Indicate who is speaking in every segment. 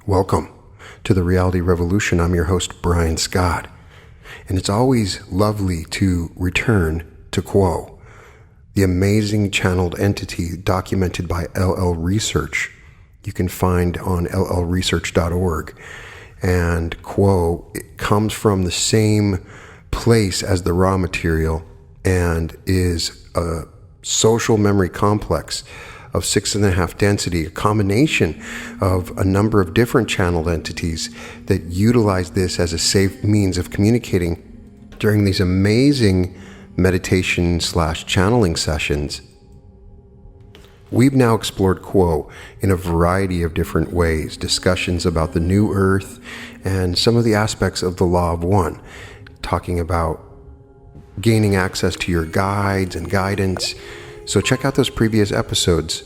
Speaker 1: Welcome to the Reality Revolution. I'm your host, Brian Scott. And it's always lovely to return to Quo, the amazing channeled entity documented by LL Research. You can find on llresearch.org. And Quo, it comes from the same place as the raw material and is a social memory complex of 6.5 density, a combination of a number of different channeled entities that utilize this as a safe means of communicating during these amazing meditation/channeling sessions. We've now explored Quo in a variety of different ways, discussions about the new earth and some of the aspects of the law of one, talking about gaining access to your guides and guidance. So check out those previous episodes.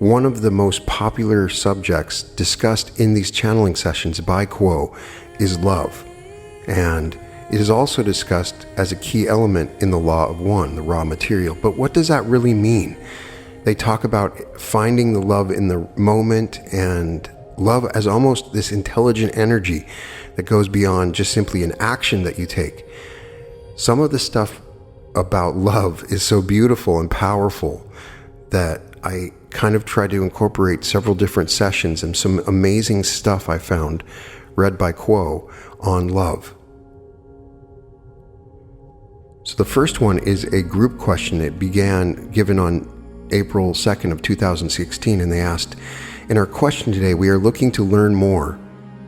Speaker 1: One of the most popular subjects discussed in these channeling sessions by Quo is love. And it is also discussed as a key element in the law of one, the raw material. But what does that really mean? They talk about finding the love in the moment and love as almost this intelligent energy that goes beyond just simply an action that you take. Some of the stuff about love is so beautiful and powerful that I kind of tried to incorporate several different sessions and some amazing stuff I found read by Quo on love. So the first one is a group question. It began given on April 2nd of 2016, and they asked, in our question today, we are looking to learn more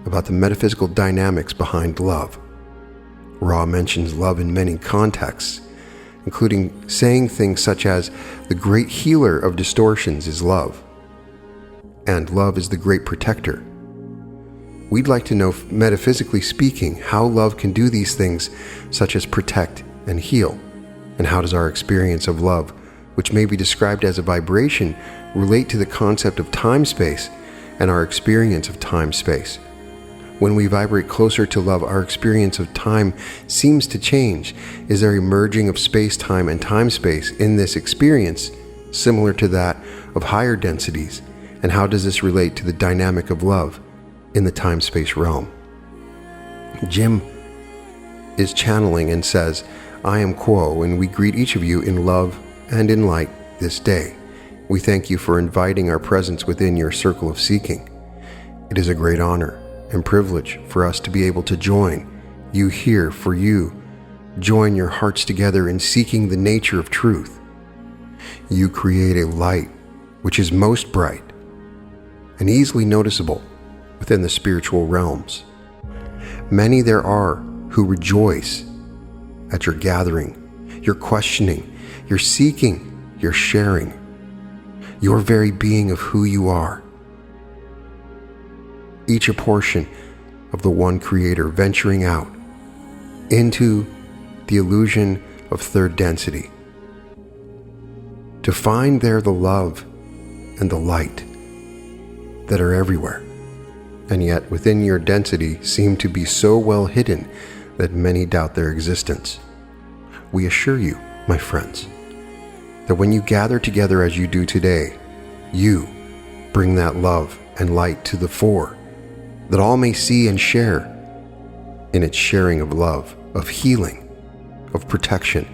Speaker 1: about the metaphysical dynamics behind love. Ra mentions love in many contexts, including saying things such as, the great healer of distortions is love, and love is the great protector. We'd like to know, metaphysically speaking, how love can do these things such as protect and heal, and how does our experience of love, which may be described as a vibration, relate to the concept of time-space and our experience of time-space. When we vibrate closer to love, our experience of time seems to change. Is there a merging of space-time and time-space in this experience, similar to that of higher densities? And how does this relate to the dynamic of love in the time-space realm? Jim is channeling and says, I am Quo, and we greet each of you in love and in light this day. We thank you for inviting our presence within your circle of seeking. It is a great honor and privilege for us to be able to join you here, for you join your hearts together in seeking the nature of truth. You create a light which is most bright and easily noticeable within the spiritual realms. Many there are who rejoice at your gathering, your questioning, your seeking, your sharing, your very being of who you are. Each a portion of the one Creator venturing out into the illusion of third density to find there the love and the light that are everywhere, and yet within your density seem to be so well hidden that many doubt their existence. We assure you, my friends, that when you gather together as you do today, you bring that love and light to the fore, that all may see and share in its sharing of love, of healing, of protection,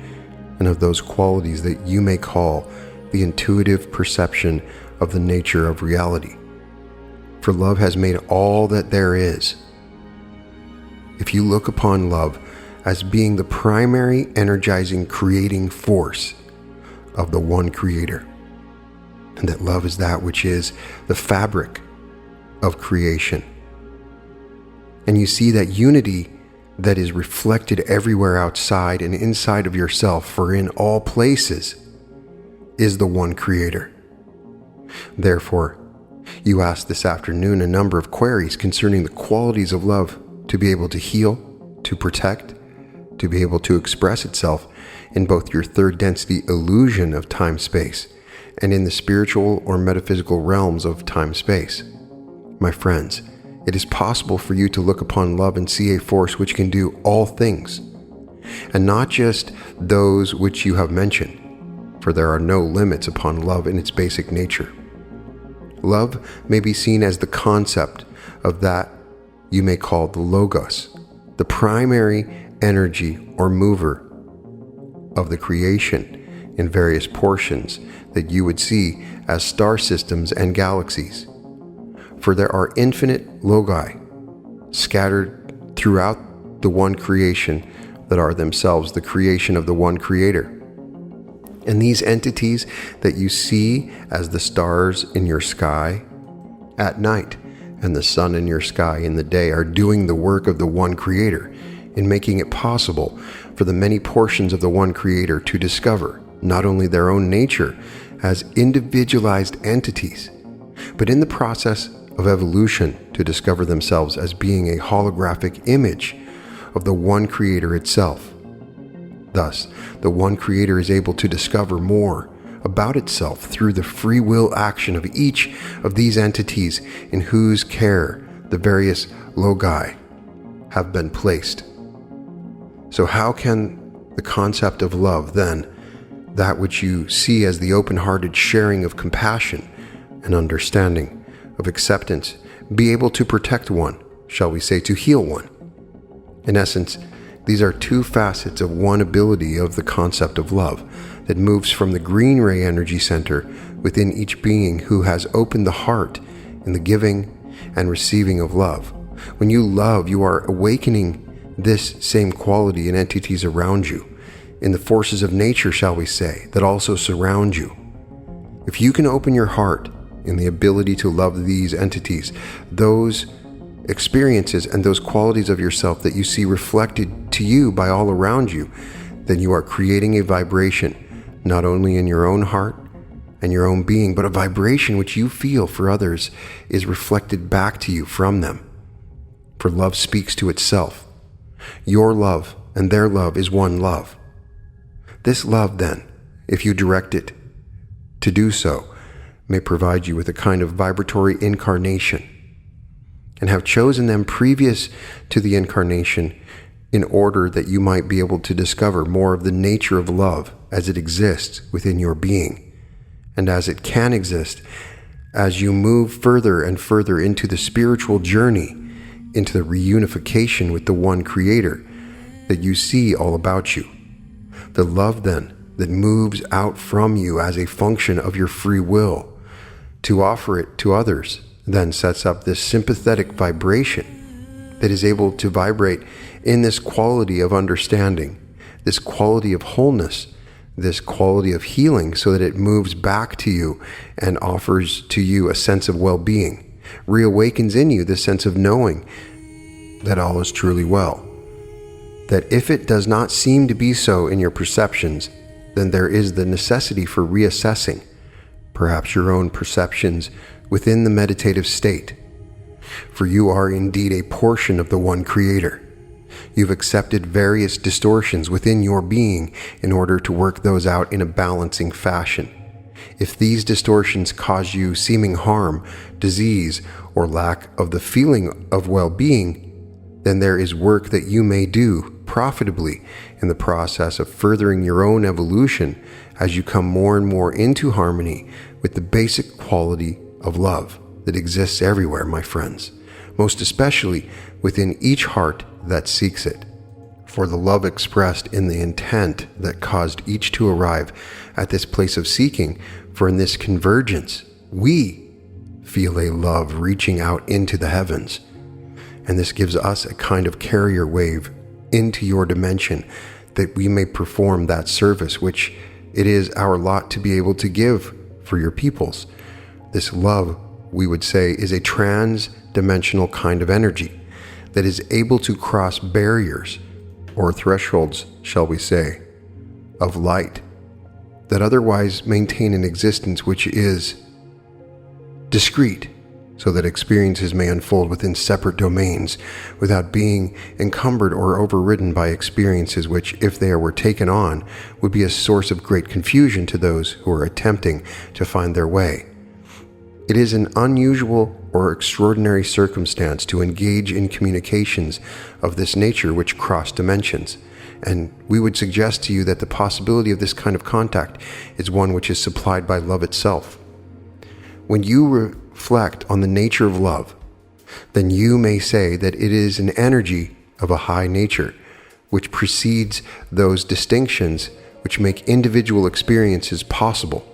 Speaker 1: and of those qualities that you may call the intuitive perception of the nature of reality. For love has made all that there is. If you look upon love as being the primary energizing creating force of the one Creator, and that love is that which is the fabric of creation, and you see that unity that is reflected everywhere outside and inside of yourself, for in all places is the one Creator. Therefore, you asked this afternoon a number of queries concerning the qualities of love to be able to heal, to protect, to be able to express itself in both your third density illusion of time-space and in the spiritual or metaphysical realms of time-space. My friends, it is possible for you to look upon love and see a force which can do all things, and not just those which you have mentioned, for there are no limits upon love in its basic nature. Love may be seen as the concept of that you may call the logos, the primary energy or mover of the creation in various portions that you would see as star systems and galaxies. For there are infinite logi scattered throughout the one creation that are themselves the creation of the one creator. And these entities that you see as the stars in your sky at night and the sun in your sky in the day are doing the work of the one creator in making it possible for the many portions of the one creator to discover not only their own nature as individualized entities, but in the process of evolution to discover themselves as being a holographic image of the one creator itself. Thus, the one creator is able to discover more about itself through the free will action of each of these entities in whose care the various logi have been placed. So how can the concept of love, then, that which you see as the open-hearted sharing of compassion and understanding, of acceptance, be able to protect one, shall we say, to heal one? In essence, these are two facets of one ability of the concept of love that moves from the green ray energy center within each being who has opened the heart in the giving and receiving of love. When you love, you are awakening this same quality in entities around you, in the forces of nature, shall we say, that also surround you. If you can open your heart in the ability to love these entities, those experiences and those qualities of yourself that you see reflected to you by all around you, then you are creating a vibration not only in your own heart and your own being, but a vibration which you feel for others is reflected back to you from them. For love speaks to itself. Your love and their love is one love. This love, then, if you direct it to do so, may provide you with a kind of vibratory incarnation, and have chosen them previous to the incarnation in order that you might be able to discover more of the nature of love as it exists within your being, and as it can exist as you move further and further into the spiritual journey, into the reunification with the one creator that you see all about you. The love, then, that moves out from you as a function of your free will to offer it to others, then sets up this sympathetic vibration that is able to vibrate in this quality of understanding, this quality of wholeness, this quality of healing, so that it moves back to you and offers to you a sense of well-being, reawakens in you the sense of knowing that all is truly well. That if it does not seem to be so in your perceptions, then there is the necessity for reassessing perhaps your own perceptions within the meditative state. For you are indeed a portion of the one creator. You've accepted various distortions within your being in order to work those out in a balancing fashion. If these distortions cause you seeming harm, disease, or lack of the feeling of well-being, then there is work that you may do profitably in the process of furthering your own evolution as you come more and more into harmony with the basic quality of love that exists everywhere, my friends, most especially within each heart that seeks it. For the love expressed in the intent that caused each to arrive at this place of seeking, for in this convergence, we feel a love reaching out into the heavens. And this gives us a kind of carrier wave into your dimension that we may perform that service which it is our lot to be able to give for your peoples. This love, we would say, is a trans-dimensional kind of energy that is able to cross barriers or thresholds, shall we say, of light that otherwise maintain an existence which is discrete, so that experiences may unfold within separate domains without being encumbered or overridden by experiences which, if they were taken on, would be a source of great confusion to those who are attempting to find their way. It is an unusual or extraordinary circumstance to engage in communications of this nature which cross dimensions, and we would suggest to you that the possibility of this kind of contact is one which is supplied by love itself. When you reflect on the nature of love, then you may say that it is an energy of a high nature, which precedes those distinctions which make individual experiences possible.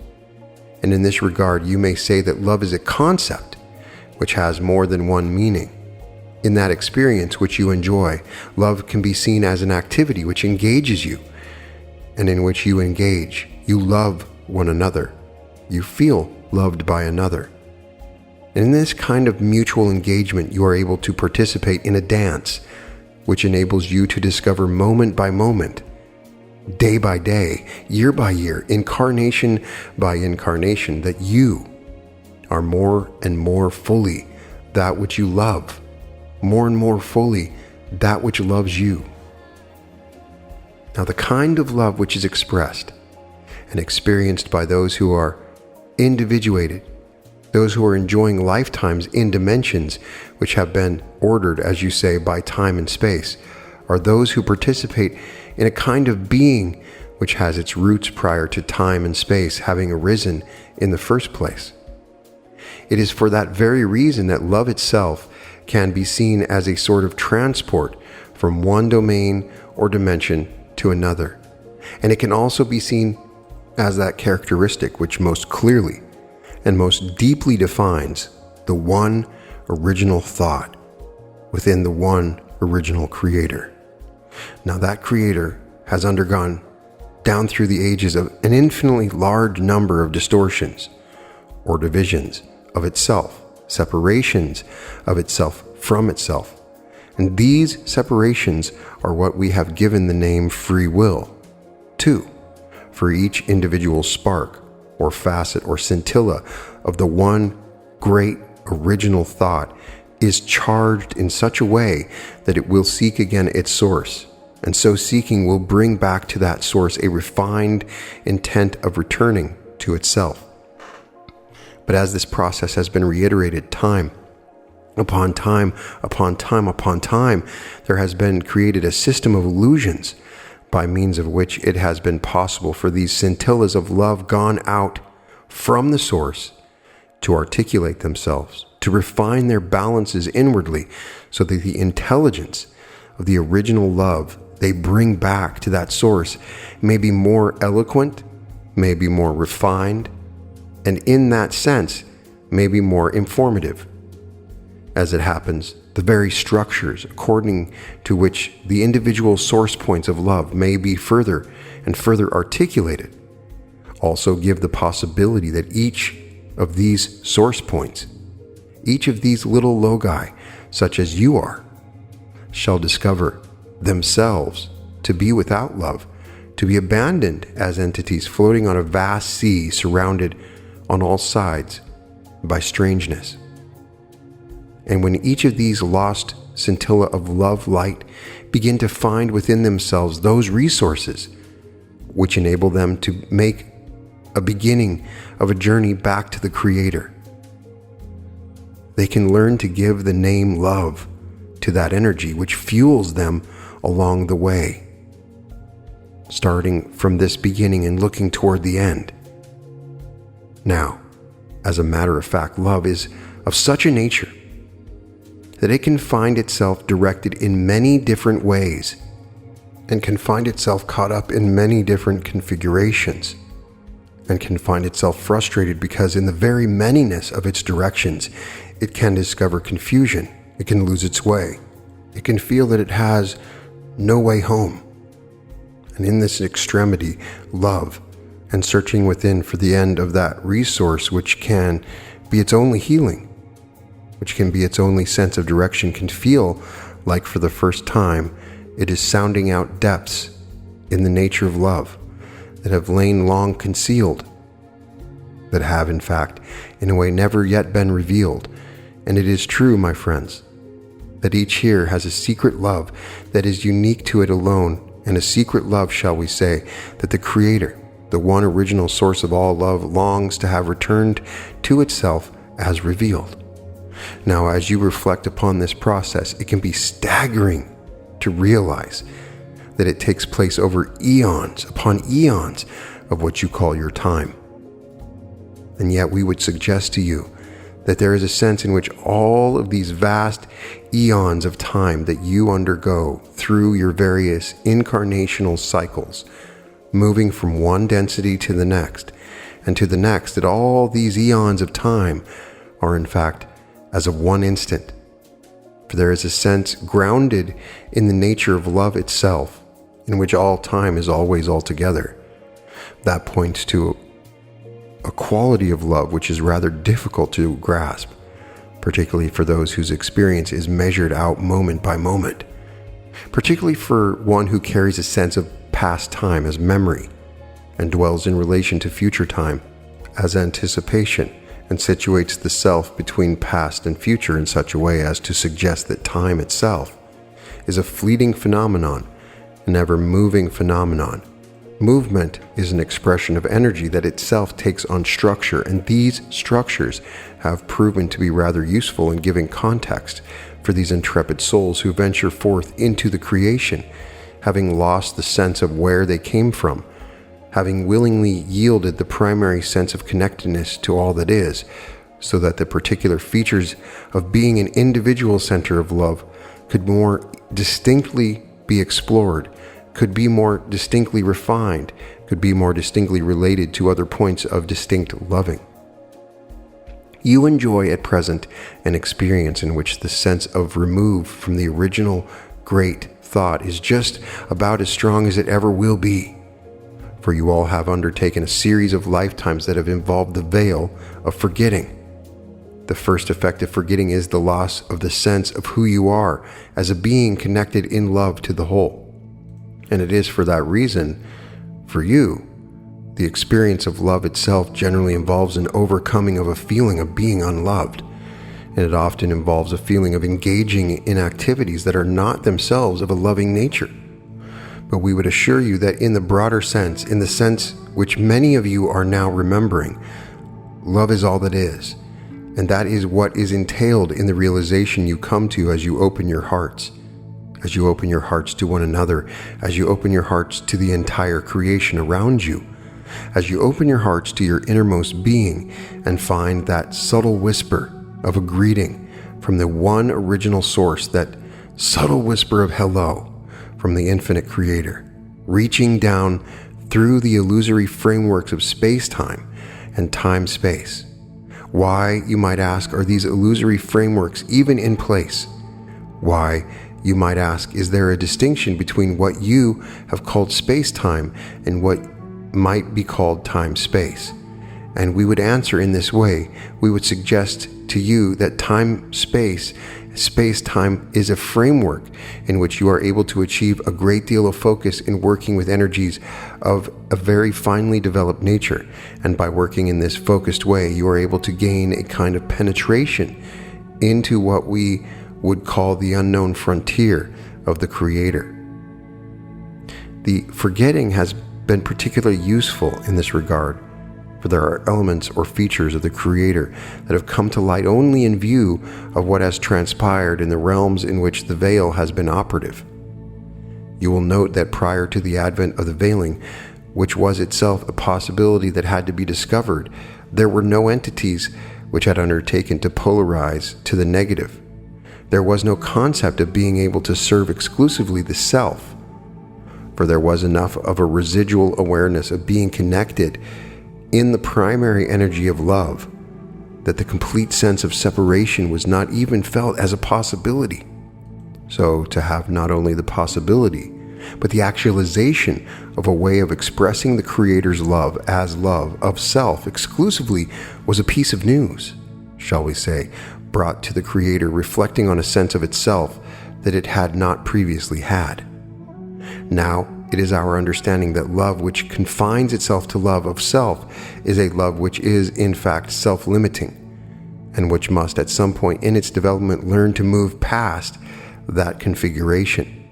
Speaker 1: And in this regard, you may say that love is a concept which has more than one meaning. In that experience which you enjoy, love can be seen as an activity which engages you, and in which you engage. You love one another. You feel loved by another. And in this kind of mutual engagement, you are able to participate in a dance which enables you to discover moment by moment, day by day, year by year, incarnation by incarnation, that you are more and more fully that which you love, more and more fully that which loves you. Now, the kind of love which is expressed and experienced by those who are individuated, those who are enjoying lifetimes in dimensions which have been ordered, as you say, by time and space, are those who participate in a kind of being which has its roots prior to time and space having arisen in the first place. It is for that very reason that love itself can be seen as a sort of transport from one domain or dimension to another. And it can also be seen as that characteristic which most clearly and most deeply defines the one original thought within the one original creator. Now, that creator has undergone down through the ages of an infinitely large number of distortions or divisions of itself, separations of itself from itself. And these separations are what we have given the name free will to, for each individual spark or facet or scintilla of the one great original thought is charged in such a way that it will seek again its source, and so seeking will bring back to that source a refined intent of returning to itself. But as this process has been reiterated time upon time upon time upon time, there has been created a system of illusions by means of which it has been possible for these scintillas of love gone out from the source to articulate themselves, to refine their balances inwardly, so that the intelligence of the original love they bring back to that source may be more eloquent, may be more refined, and in that sense may be more informative. As it happens, the very structures according to which the individual source points of love may be further and further articulated also give the possibility that each of these source points, each of these little loci, such as you are, shall discover themselves to be without love, to be abandoned as entities floating on a vast sea surrounded on all sides by strangeness. And when each of these lost scintilla of love light begin to find within themselves those resources which enable them to make a beginning of a journey back to the Creator, they can learn to give the name love to that energy which fuels them along the way, starting from this beginning and looking toward the end. Now, as a matter of fact, love is of such a nature that it can find itself directed in many different ways and can find itself caught up in many different configurations and can find itself frustrated because in the very manyness of its directions, it can discover confusion, it can lose its way, it can feel that it has no way home. And in this extremity, love and searching within for the end of that resource which can be its only healing, which can be its only sense of direction, can feel like for the first time it is sounding out depths in the nature of love that have lain long concealed, that have in fact in a way never yet been revealed. And it is true, my friends, that each here has a secret love that is unique to it alone, and a secret love, shall we say, that the Creator, the one original source of all love, longs to have returned to itself as revealed. Now, as you reflect upon this process, it can be staggering to realize that it takes place over eons upon eons of what you call your time. And yet we would suggest to you that there is a sense in which all of these vast eons of time that you undergo through your various incarnational cycles, moving from one density to the next and to the next, that all these eons of time are in fact as of one instant. For there is a sense grounded in the nature of love itself, in which all time is always altogether. That points to a quality of love which is rather difficult to grasp, particularly for those whose experience is measured out moment by moment, particularly for one who carries a sense of past time as memory and dwells in relation to future time as anticipation, and situates the self between past and future in such a way as to suggest that time itself is a fleeting phenomenon, an ever-moving phenomenon. Movement is an expression of energy that itself takes on structure, and these structures have proven to be rather useful in giving context for these intrepid souls who venture forth into the creation, having lost the sense of where they came from, having willingly yielded the primary sense of connectedness to all that is, so that the particular features of being an individual center of love could more distinctly be explored, could be more distinctly refined, could be more distinctly related to other points of distinct loving. You enjoy at present an experience in which the sense of remove from the original great thought is just about as strong as it ever will be. For you all have undertaken a series of lifetimes that have involved the veil of forgetting. The first effect of forgetting is the loss of the sense of who you are as a being connected in love to the whole. And it is for that reason, for you, the experience of love itself generally involves an overcoming of a feeling of being unloved. And it often involves a feeling of engaging in activities that are not themselves of a loving nature. But we would assure you that in the broader sense, in the sense which many of you are now remembering, love is all that is. And that is what is entailed in the realization you come to as you open your hearts. As you open your hearts to one another, as you open your hearts to the entire creation around you, as you open your hearts to your innermost being and find that subtle whisper of a greeting from the one original source, that subtle whisper of hello from the infinite creator, reaching down through the illusory frameworks of space-time and time-space. Why, you might ask, are these illusory frameworks even in place? Why, you might ask, is there a distinction between what you have called space-time and what might be called time-space? And we would answer in this way. We would suggest to you that time-space, space-time is a framework in which you are able to achieve a great deal of focus in working with energies of a very finely developed nature. And by working in this focused way, you are able to gain a kind of penetration into what we would call the unknown frontier of the Creator. The forgetting has been particularly useful in this regard, for there are elements or features of the Creator that have come to light only in view of what has transpired in the realms in which the veil has been operative. You will note that prior to the advent of the veiling, which was itself a possibility that had to be discovered, there were no entities which had undertaken to polarize to the negative. There was no concept of being able to serve exclusively the self, for there was enough of a residual awareness of being connected in the primary energy of love that the complete sense of separation was not even felt as a possibility. So to have not only the possibility, but the actualization of a way of expressing the Creator's love as love of self exclusively was a piece of news, shall we say, brought to the Creator, reflecting on a sense of itself that it had not previously had. Now, it is our understanding that love which confines itself to love of self is a love which is, in fact, self-limiting, and which must at some point in its development learn to move past that configuration,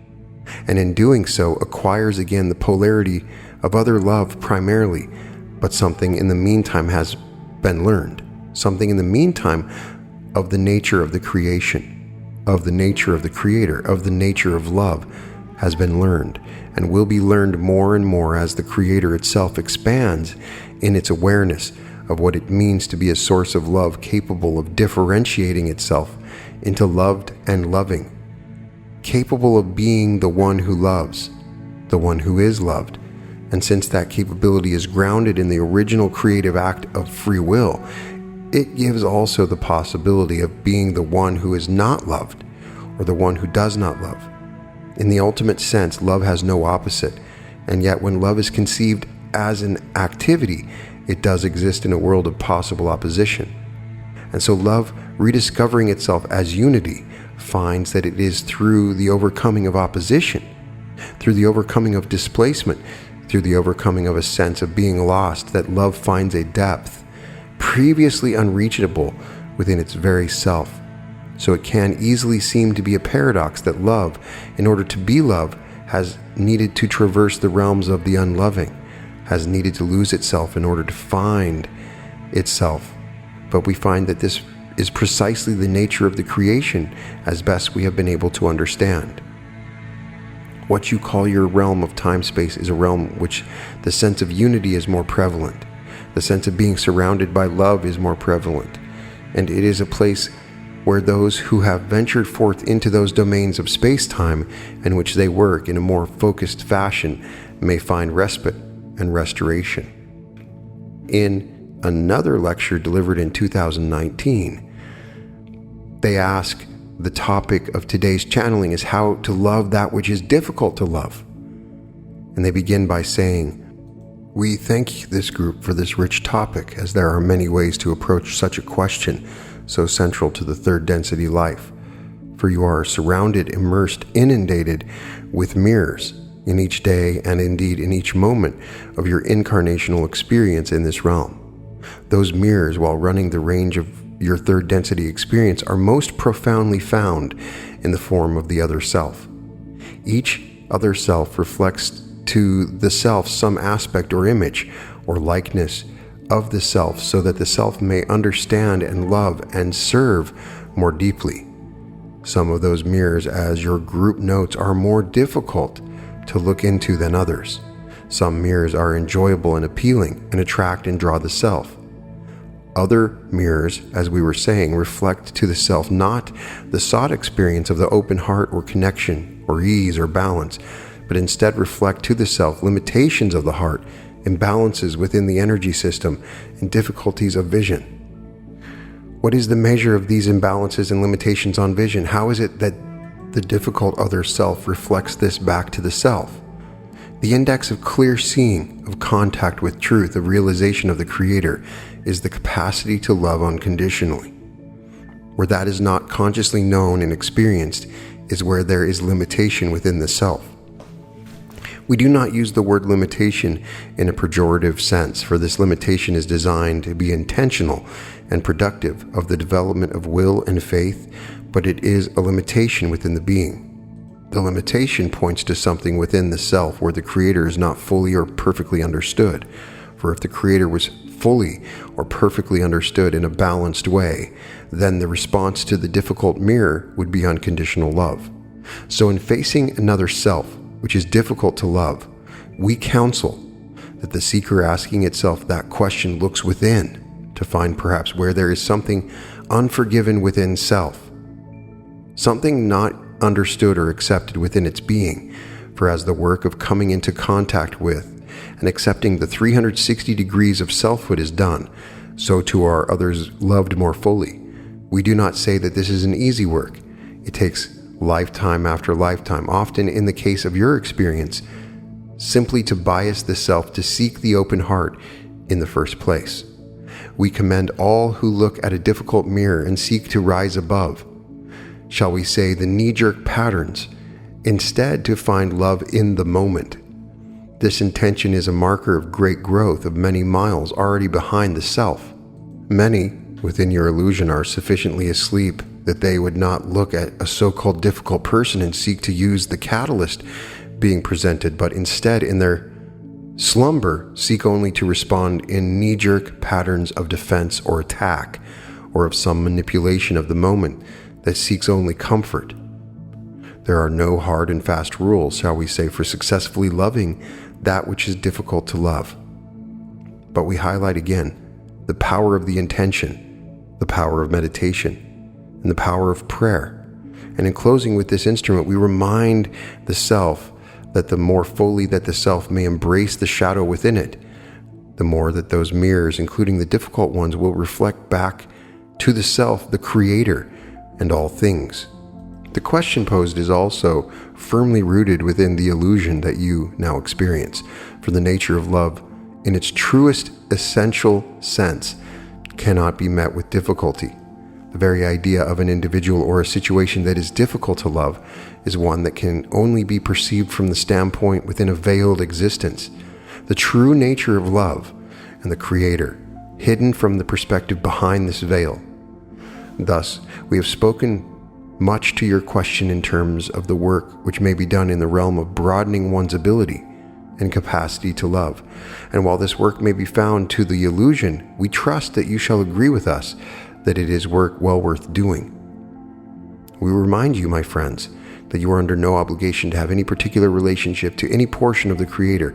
Speaker 1: and in doing so acquires again the polarity of other love primarily, but something in the meantime has been learned, something in the meantime of the nature of the creation, of the nature of the Creator, of the nature of love has been learned, and will be learned more and more as the Creator itself expands in its awareness of what it means to be a source of love capable of differentiating itself into loved and loving, capable of being the one who loves, the one who is loved. And since that capability is grounded in the original creative act of free will, it gives also the possibility of being the one who is not loved, or the one who does not love. In the ultimate sense, love has no opposite, and yet when love is conceived as an activity, it does exist in a world of possible opposition. And so love, rediscovering itself as unity, finds that it is through the overcoming of opposition, through the overcoming of displacement, through the overcoming of a sense of being lost, that love finds a depth previously unreachable within its very self. So it can easily seem to be a paradox that love, in order to be love, has needed to traverse the realms of the unloving, has needed to lose itself in order to find itself. But we find that this is precisely the nature of the creation as best we have been able to understand. What you call your realm of time-space is a realm which the sense of unity is more prevalent. The sense of being surrounded by love is more prevalent. And it is a place where those who have ventured forth into those domains of space-time in which they work in a more focused fashion may find respite and restoration. In another lecture delivered in 2019, they ask, the topic of today's channeling is how to love that which is difficult to love. And they begin by saying, "We thank this group for this rich topic, as there are many ways to approach such a question so central to the third density life. For you are surrounded, immersed, inundated with mirrors in each day and indeed in each moment of your incarnational experience in this realm. Those mirrors, while running the range of your third density experience, are most profoundly found in the form of the other self. Each other self reflects to the self some aspect or image or likeness of the self, so that the self may understand and love and serve more deeply. Some of those mirrors, as your group notes, are more difficult to look into than others. Some mirrors are enjoyable and appealing and attract and draw the self. Other mirrors, as we were saying, reflect to the self not the sought experience of the open heart or connection or ease or balance, but instead reflect to the self limitations of the heart, imbalances within the energy system, and difficulties of vision. What is the measure of these imbalances and limitations on vision? How is it that the difficult other self reflects this back to the self? The index of clear seeing, of contact with truth, of realization of the Creator, is the capacity to love unconditionally. Where that is not consciously known and experienced is where there is limitation within the self. We do not use the word limitation in a pejorative sense, for this limitation is designed to be intentional and productive of the development of will and faith, but it is a limitation within the being. The limitation points to something within the self where the Creator is not fully or perfectly understood. For if the Creator was fully or perfectly understood in a balanced way, then the response to the difficult mirror would be unconditional love. So in facing another self, which is difficult to love, we counsel that the seeker asking itself that question looks within to find perhaps where there is something unforgiven within self, something not understood or accepted within its being. For as the work of coming into contact with and accepting the 360 degrees of selfhood is done, so too are others loved more fully. We do not say that this is an easy work. It takes lifetime after lifetime, often in the case of your experience, simply to bias the self to seek the open heart in the first place. We commend all who look at a difficult mirror and seek to rise above, shall we say, the knee-jerk patterns, instead to find love in the moment. This intention is a marker of great growth of many miles already behind the self. Many within your illusion are sufficiently asleep that they would not look at a so-called difficult person and seek to use the catalyst being presented, but instead in their slumber seek only to respond in knee-jerk patterns of defense or attack, or of some manipulation of the moment that seeks only comfort. There are no hard and fast rules, shall we say, for successfully loving that which is difficult to love. But we highlight again, the power of the intention, the power of meditation, and the power of prayer. And in closing with this instrument, we remind the self that the more fully that the self may embrace the shadow within it, the more that those mirrors, including the difficult ones, will reflect back to the self, the creator, and all things. The question posed is also firmly rooted within the illusion that you now experience, for the nature of love, in its truest essential sense, cannot be met with difficulty. The very idea of an individual or a situation that is difficult to love is one that can only be perceived from the standpoint within a veiled existence. The true nature of love and the Creator, hidden from the perspective behind this veil. Thus, we have spoken much to your question in terms of the work which may be done in the realm of broadening one's ability and capacity to love. And while this work may be found to the illusion, we trust that you shall agree with us that it is work well worth doing. We remind you, my friends, that you are under no obligation to have any particular relationship to any portion of the Creator,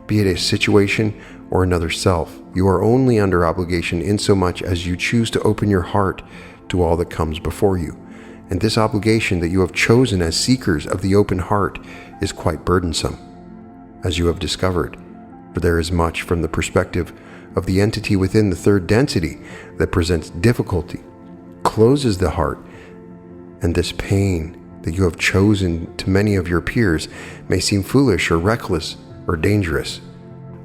Speaker 1: be it a situation or another self. You are only under obligation insomuch as you choose to open your heart to all that comes before you. And this obligation that you have chosen as seekers of the open heart is quite burdensome, as you have discovered, for there is much from the perspective of the entity within the third density that presents difficulty, closes the heart, and this pain that you have chosen to many of your peers may seem foolish or reckless or dangerous.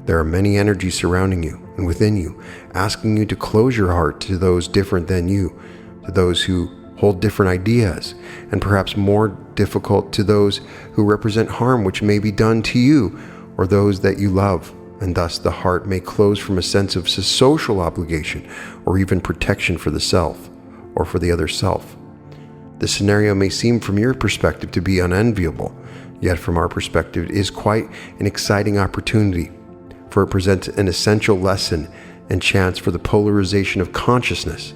Speaker 1: There are many energies surrounding you and within you, asking you to close your heart to those different than you, to those who hold different ideas, and perhaps more difficult to those who represent harm which may be done to you or those that you love. And thus the heart may close from a sense of social obligation or even protection for the self or for the other self. The scenario may seem from your perspective to be unenviable, yet from our perspective it is quite an exciting opportunity, for it presents an essential lesson and chance for the polarization of consciousness,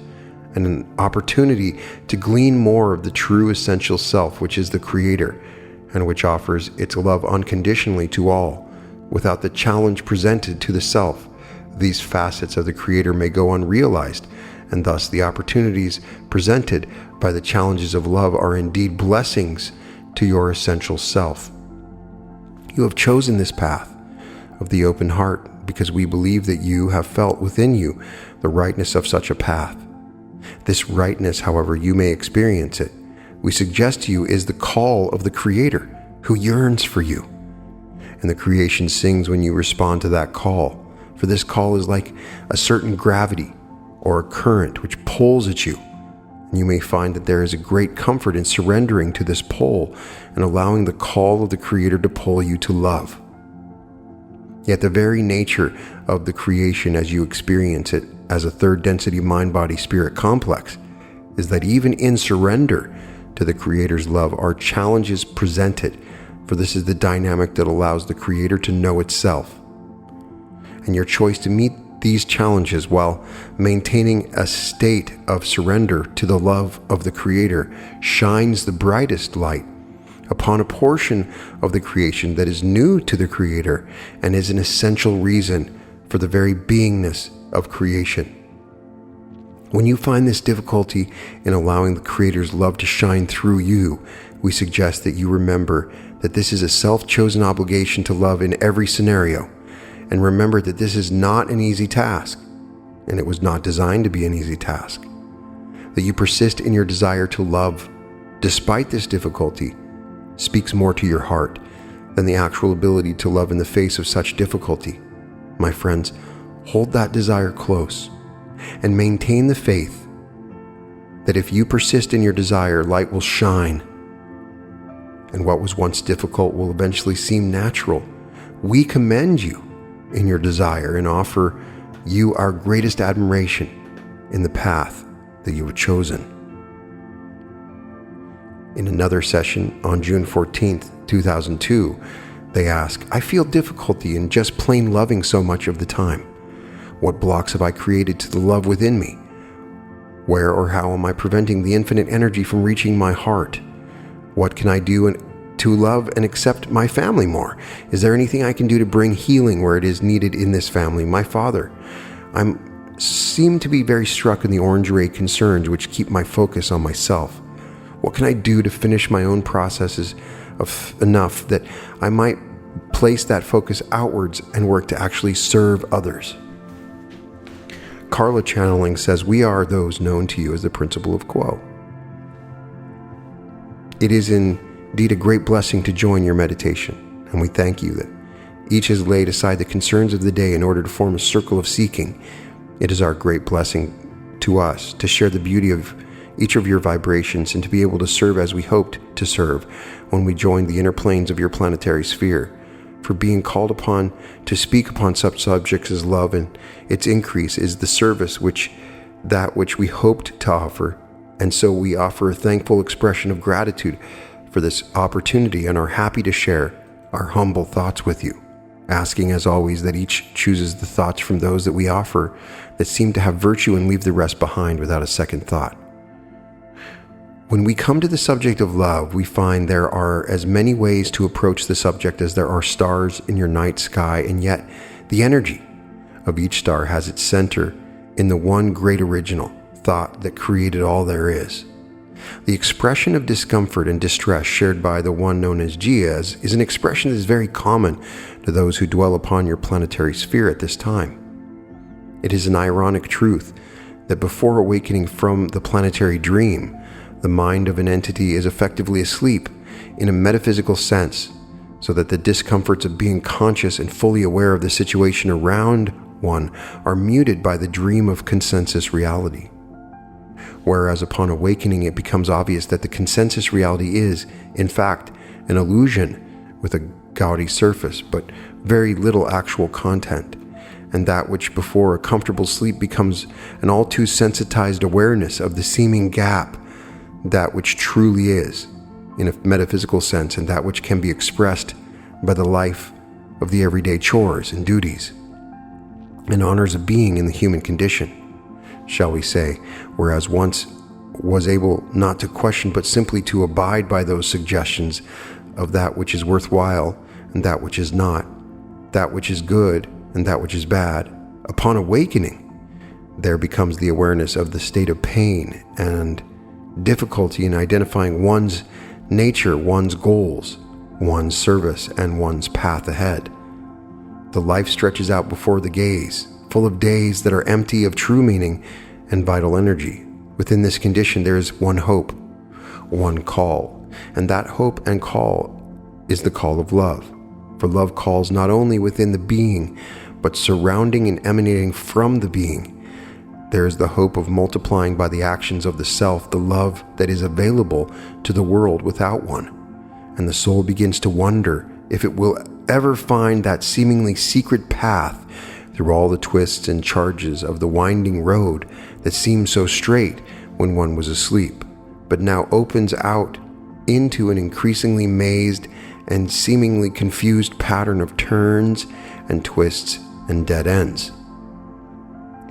Speaker 1: and an opportunity to glean more of the true essential self, which is the Creator, and which offers its love unconditionally to all, without the challenge presented to the self. These facets of the Creator may go unrealized, and thus the opportunities presented by the challenges of love are indeed blessings to your essential self. You have chosen this path of the open heart because we believe that you have felt within you the rightness of such a path. This rightness, however you may experience it, we suggest to you is the call of the Creator who yearns for you. And the creation sings when you respond to that call, for this call is like a certain gravity or a current which pulls at you. And you may find that there is a great comfort in surrendering to this pull and allowing the call of the Creator to pull you to love. Yet the very nature of the creation as you experience it as a third density mind-body-spirit complex is that even in surrender to the Creator's love are challenges presented, for this is the dynamic that allows the Creator to know itself. And your choice to meet these challenges while maintaining a state of surrender to the love of the Creator shines the brightest light upon a portion of the creation that is new to the Creator and is an essential reason for the very beingness of creation. When you find this difficulty in allowing the Creator's love to shine through you, we suggest that you remember that this is a self-chosen obligation to love in every scenario, and remember that this is not an easy task, and it was not designed to be an easy task. That you persist in your desire to love despite this difficulty speaks more to your heart than the actual ability to love in the face of such difficulty. My friends, hold that desire close and maintain the faith that if you persist in your desire, light will shine, and what was once difficult will eventually seem natural. We commend you in your desire and offer you our greatest admiration in the path that you have chosen. In another session on June 14th, 2002, they ask, I feel difficulty in just plain loving so much of the time. What blocks have I created to the love within me? Where or how am I preventing the infinite energy from reaching my heart? What can I do to love and accept my family more? Is there anything I can do to bring healing where it is needed in this family? My father, I'm seem to be very struck in the orange ray concerns which keep my focus on myself. What can I do to finish my own processes enough that I might place that focus outwards and work to actually serve others? Carla channeling says, we are those known to you as the principle of Quo. It is indeed a great blessing to join your meditation, and we thank you that each has laid aside the concerns of the day in order to form a circle of seeking. It is our great blessing to us to share the beauty of each of your vibrations and to be able to serve as we hoped to serve when we joined the inner planes of your planetary sphere. For being called upon to speak upon such subjects as love and its increase is the service that which we hoped to offer, and so we offer a thankful expression of gratitude for this opportunity and are happy to share our humble thoughts with you, asking as always that each chooses the thoughts from those that we offer that seem to have virtue and leave the rest behind without a second thought. When we come to the subject of love, we find there are as many ways to approach the subject as there are stars in your night sky, and yet the energy of each star has its center in the one great original thought that created all there is. The expression of discomfort and distress shared by the one known as Jia is an expression that is very common to those who dwell upon your planetary sphere at this time. It is an ironic truth that before awakening from the planetary dream, the mind of an entity is effectively asleep in a metaphysical sense, so that the discomforts of being conscious and fully aware of the situation around one are muted by the dream of consensus reality. Whereas upon awakening, it becomes obvious that the consensus reality is, in fact, an illusion with a gaudy surface, but very little actual content, and that which before a comfortable sleep becomes an all too sensitized awareness of the seeming gap, that which truly is, in a metaphysical sense, and that which can be expressed by the life of the everyday chores and duties and honors of being in the human condition, shall we say, whereas once was able not to question but simply to abide by those suggestions of that which is worthwhile and that which is not, that which is good and that which is bad. Upon awakening, there becomes the awareness of the state of pain and difficulty in identifying one's nature, one's goals, one's service, and one's path ahead. The life stretches out before the gaze, full of days that are empty of true meaning and vital energy. Within this condition, there is one hope, one call, and that hope and call is the call of love. For love calls not only within the being, but surrounding and emanating from the being. There is the hope of multiplying by the actions of the self the love that is available to the world without one. And the soul begins to wonder if it will ever find that seemingly secret path through all the twists and charges of the winding road that seemed so straight when one was asleep, but now opens out into an increasingly mazed and seemingly confused pattern of turns and twists and dead ends.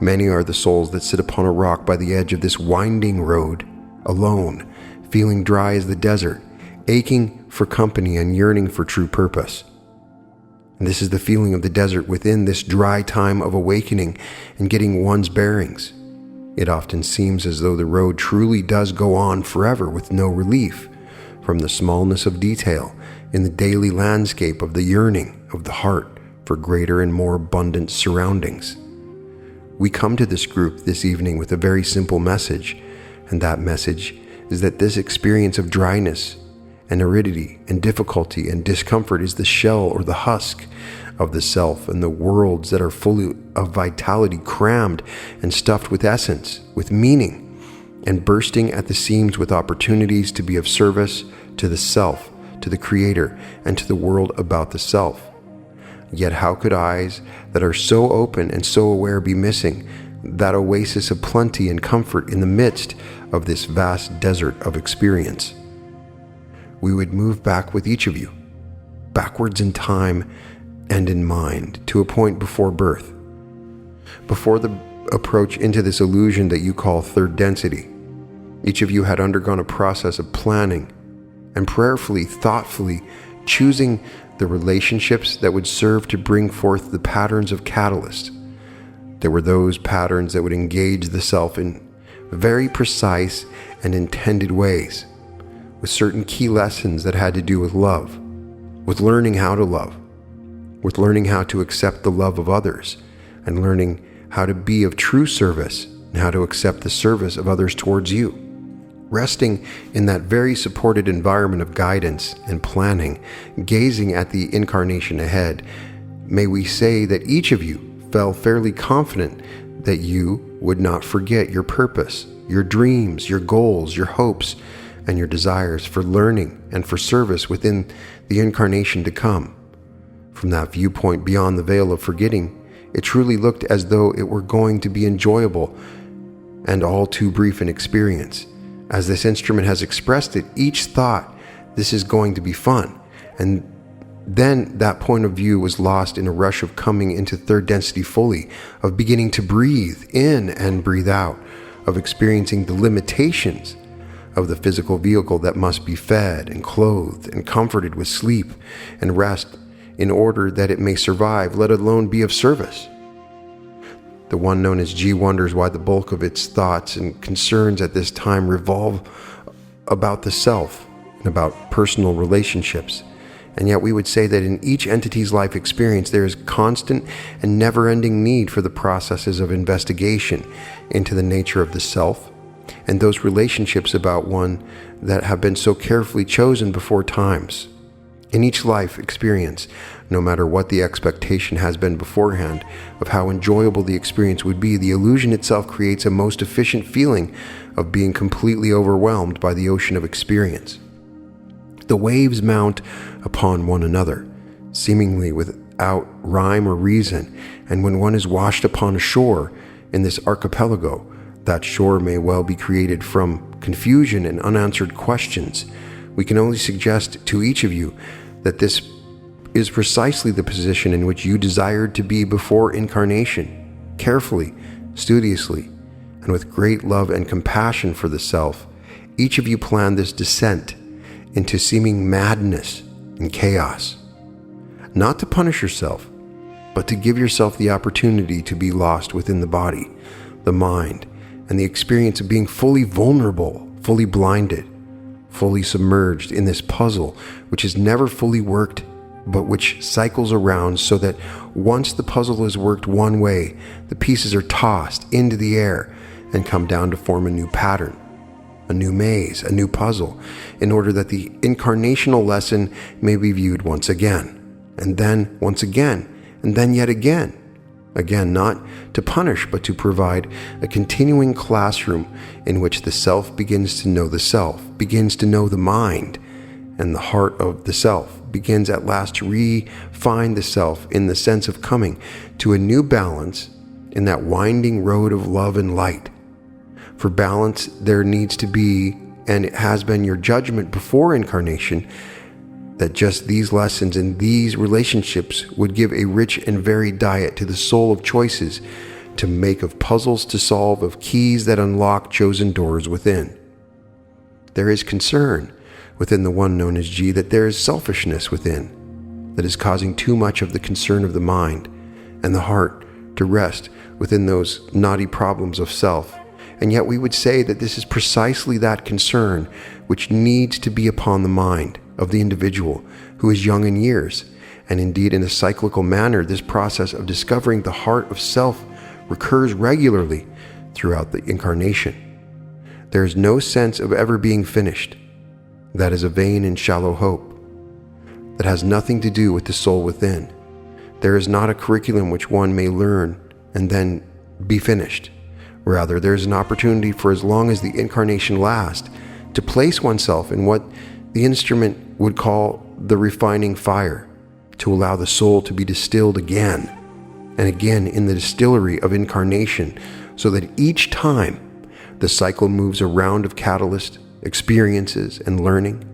Speaker 1: Many are the souls that sit upon a rock by the edge of this winding road, alone, feeling dry as the desert, aching for company and yearning for true purpose. And this is the feeling of the desert within this dry time of awakening and getting one's bearings. It often seems as though the road truly does go on forever with no relief from the smallness of detail in the daily landscape of the yearning of the heart for greater and more abundant surroundings. We come to this group this evening with a very simple message, and that message is that this experience of dryness and aridity and difficulty and discomfort is the shell or the husk of the self and the worlds that are full of vitality, crammed and stuffed with essence, with meaning, and bursting at the seams with opportunities to be of service to the self, to the Creator, and to the world about the self. Yet how could eyes that are so open and so aware be missing that oasis of plenty and comfort in the midst of this vast desert of experience? We would move back with each of you, backwards in time and in mind, to a point before birth, before the approach into this illusion that you call third density. Each of you had undergone a process of planning and prayerfully, thoughtfully choosing the relationships that would serve to bring forth the patterns of catalysts There were those patterns that would engage the self in very precise and intended ways, with certain key lessons that had to do with love, with learning how to love, with learning how to accept the love of others, and learning how to be of true service and how to accept the service of others towards you. Resting in that very supported environment of guidance and planning, gazing at the incarnation ahead, may we say that each of you felt fairly confident that you would not forget your purpose, your dreams, your goals, your hopes, and your desires for learning and for service within the incarnation to come. From that viewpoint beyond the veil of forgetting, it truly looked as though it were going to be enjoyable and all too brief an experience. As this instrument has expressed it, each thought, this is going to be fun. And then that point of view was lost in a rush of coming into third density fully, of beginning to breathe in and breathe out, of experiencing the limitations of the physical vehicle that must be fed and clothed and comforted with sleep and rest in order that it may survive, let alone be of service. The one known as G wonders why the bulk of its thoughts and concerns at this time revolve about the self and about personal relationships. And yet we would say that in each entity's life experience, there is constant and never-ending need for the processes of investigation into the nature of the self and those relationships about one that have been so carefully chosen before times. In each life experience, no matter what the expectation has been beforehand of how enjoyable the experience would be, the illusion itself creates a most efficient feeling of being completely overwhelmed by the ocean of experience. The waves mount upon one another, seemingly without rhyme or reason, and when one is washed upon a shore in this archipelago, that shore may well be created from confusion and unanswered questions. We can only suggest to each of you that this is precisely the position in which you desired to be before incarnation. Carefully, studiously, and with great love and compassion for the self, each of you planned this descent into seeming madness and chaos. Not to punish yourself, but to give yourself the opportunity to be lost within the body, the mind, and the experience of being fully vulnerable, fully blinded, fully submerged in this puzzle which is never fully worked, but which cycles around so that once the puzzle is worked one way, the pieces are tossed into the air and come down to form a new pattern, a new maze, a new puzzle, in order that the incarnational lesson may be viewed once again, and then once again, and then yet again. Again, not to punish, but to provide a continuing classroom in which the self begins to know the self, begins to know the mind, and the heart of the self begins at last to refine the self in the sense of coming to a new balance in that winding road of love and light. For balance, there needs to be, and it has been your judgment before incarnation, that just these lessons and these relationships would give a rich and varied diet to the soul of choices to make, of puzzles to solve, of keys that unlock chosen doors within. There is concern within the one known as G that there is selfishness within that is causing too much of the concern of the mind and the heart to rest within those knotty problems of self. And yet we would say that this is precisely that concern which needs to be upon the mind of the individual who is young in years. And indeed, in a cyclical manner, this process of discovering the heart of self recurs regularly throughout the incarnation. There is no sense of ever being finished. That is a vain and shallow hope that has nothing to do with the soul within. There is not a curriculum which one may learn and then be finished. Rather, there is an opportunity for as long as the incarnation lasts to place oneself in what the instrument would call the refining fire, to allow the soul to be distilled again and again in the distillery of incarnation, so that each time the cycle moves a round of catalyst, experiences, and learning,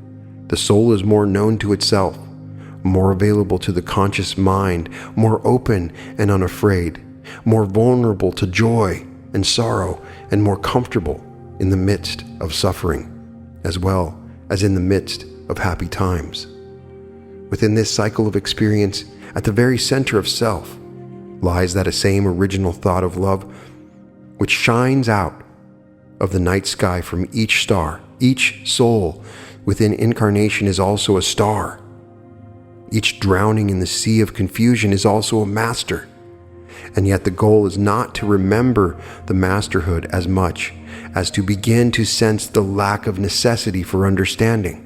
Speaker 1: the soul is more known to itself, more available to the conscious mind, more open and unafraid, more vulnerable to joy and sorrow, and more comfortable in the midst of suffering, as well as in the midst of happy times. Within this cycle of experience, at the very center of self, lies that same original thought of love which shines out of the night sky from each star. Each soul within incarnation is also a star. Each drowning in the sea of confusion is also a master. And yet the goal is not to remember the masterhood as much as to begin to sense the lack of necessity for understanding.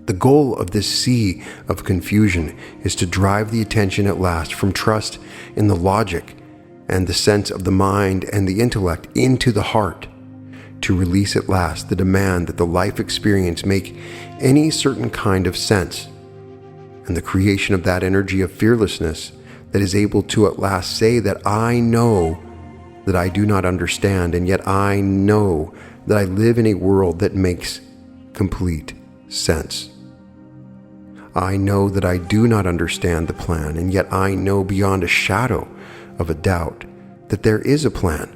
Speaker 1: The goal of this sea of confusion is to drive the attention at last from trust in the logic and the sense of the mind and the intellect into the heart, to release at last the demand that the life experience make any certain kind of sense, and the creation of that energy of fearlessness that is able to at last say that I know that I do not understand, and yet I know that I live in a world that makes complete sense. I know that I do not understand the plan, and yet I know beyond a shadow of a doubt that there is a plan.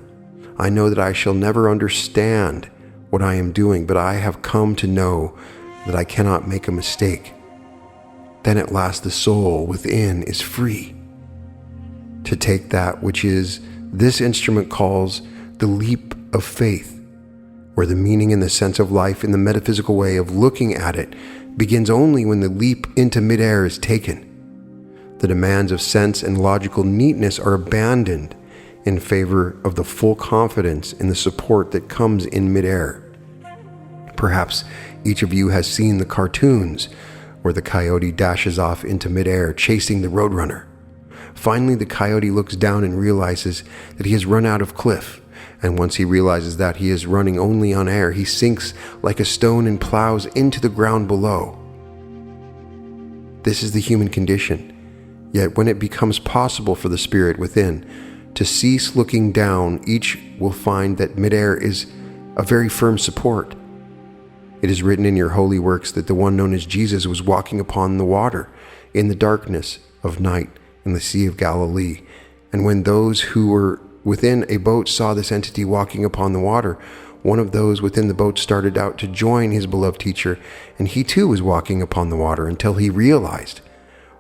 Speaker 1: I know that I shall never understand what I am doing, but I have come to know that I cannot make a mistake. Then at last the soul within is free to take that which is this instrument calls the leap of faith, where the meaning and the sense of life in the metaphysical way of looking at it begins only when the leap into midair is taken. The demands of sense and logical neatness are abandoned in favor of the full confidence in the support that comes in midair. Perhaps each of you has seen the cartoons where the coyote dashes off into midair chasing the roadrunner. Finally, the coyote looks down and realizes that he has run out of cliff, and once he realizes that he is running only on air, he sinks like a stone and plows into the ground below. This is the human condition. Yet when it becomes possible for the spirit within to cease looking down, each will find that midair is a very firm support. It is written in your holy works that the one known as Jesus was walking upon the water in the darkness of night in the Sea of Galilee. And when those who were within a boat saw this entity walking upon the water, one of those within the boat started out to join his beloved teacher, and he too was walking upon the water until he realized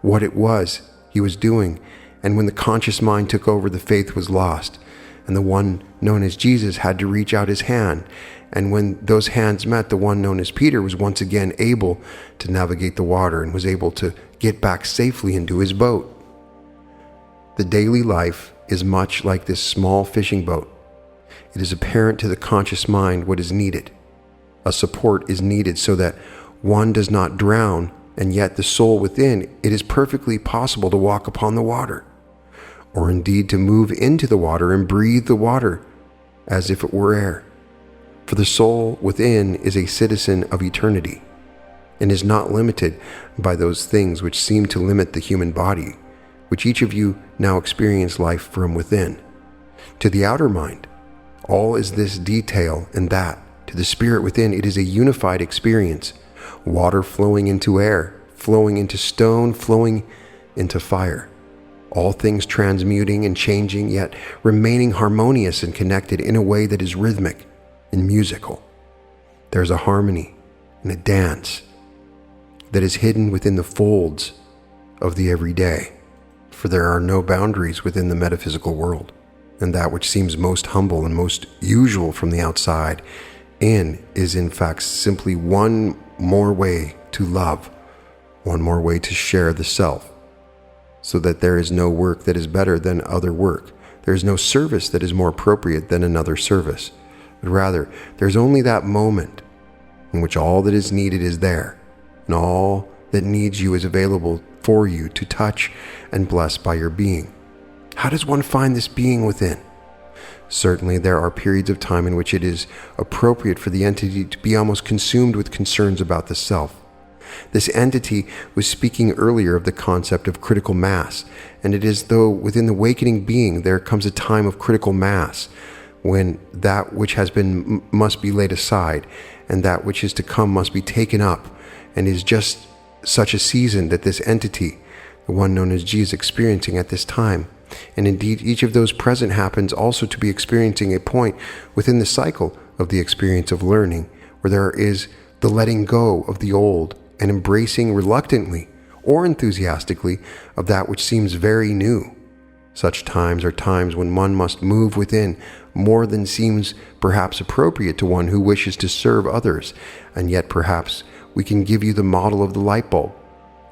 Speaker 1: what it was he was doing. And when the conscious mind took over, the faith was lost, and the one known as Jesus had to reach out his hand. And when those hands met, the one known as Peter was once again able to navigate the water and was able to get back safely into his boat. The daily life is much like this small fishing boat. It is apparent to the conscious mind what is needed. A support is needed so that one does not drown, and yet the soul within, it is perfectly possible to walk upon the water, or indeed to move into the water and breathe the water as if it were air. For the soul within is a citizen of eternity and is not limited by those things which seem to limit the human body, which each of you now experience life from within. To the outer mind, all is this detail and that. To the spirit within, it is a unified experience. Water flowing into air, flowing into stone, flowing into fire. All things transmuting and changing, yet remaining harmonious and connected in a way that is rhythmic and musical. There's a harmony and a dance that is hidden within the folds of the everyday, for there are no boundaries within the metaphysical world, and that which seems most humble and most usual from the outside in is in fact simply one more way to love, one more way to share the self, so that there is no work that is better than other work. There is no service that is more appropriate than another service, but rather there's only that moment in which all that is needed is there, and all that needs you is available for you to touch and bless by your being. How does one find this being within? Certainly there are periods of time in which it is appropriate for the entity to be almost consumed with concerns about the self. This entity was speaking earlier of the concept of critical mass, and it is though within the awakening being there comes a time of critical mass, when that which has been must be laid aside, and that which is to come must be taken up, and is just such a season that this entity, the one known as G, is experiencing at this time. And indeed, each of those present happens also to be experiencing a point within the cycle of the experience of learning, where there is the letting go of the old and embracing reluctantly or enthusiastically of that which seems very new. Such times are times when one must move within more than seems perhaps appropriate to one who wishes to serve others, and yet perhaps we can give you the model of the light bulb,